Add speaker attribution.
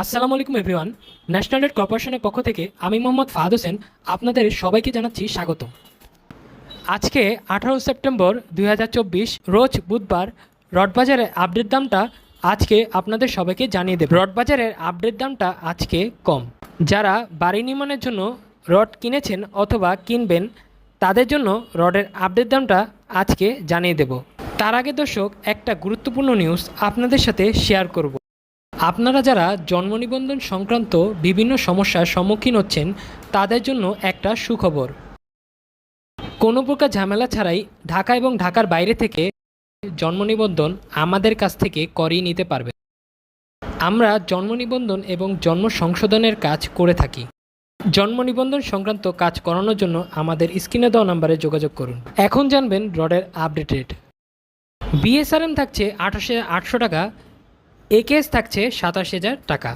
Speaker 1: আসসালামু আলাইকুম everyone. National road কর্পোরেশনের পক্ষ থেকে আমি মোহাম্মদ ফাহাদ হোসেন আপনাদের সবাইকে জানাচ্ছি স্বাগত। আজকে 18 সেপ্টেম্বর 2024 রোজ বুধবার রড বাজারের আপডেট দামটা আজকে আপনাদের সবাইকে জানিয়ে দেব। রড বাজারের আপডেট দামটা আজকে কম। যারা বাড়ি নির্মাণের জন্য রড কিনেছেন অথবা কিনবেন তাদের জন্য রডের আপডেট দামটা আজকে জানিয়ে দেব। তার আগে দর্শক, একটা গুরুত্বপূর্ণ নিউজ আপনাদের সাথে শেয়ার করব। আপনারা যারা জন্ম নিবন্ধন সংক্রান্ত বিভিন্ন সমস্যার সম্মুখীন হচ্ছেন তাদের জন্য একটা সুখবর। কোনো প্রকার ঝামেলা ছাড়াই ঢাকা এবং ঢাকার বাইরে থেকে জন্ম নিবন্ধন আমাদের কাছ থেকে করিয়ে নিতে পারবে। আমরা জন্ম নিবন্ধন এবং জন্ম সংশোধনের কাজ করে থাকি। জন্ম নিবন্ধন সংক্রান্ত কাজ করানোর জন্য আমাদের স্ক্রিনে দেওয়া নাম্বারে যোগাযোগ করুন। এখন জানবেন রডের আপডেট রেট। বিএসআরএম থাকছে 28,800 টাকা, একেএস থাকছে 27,000 টাকা।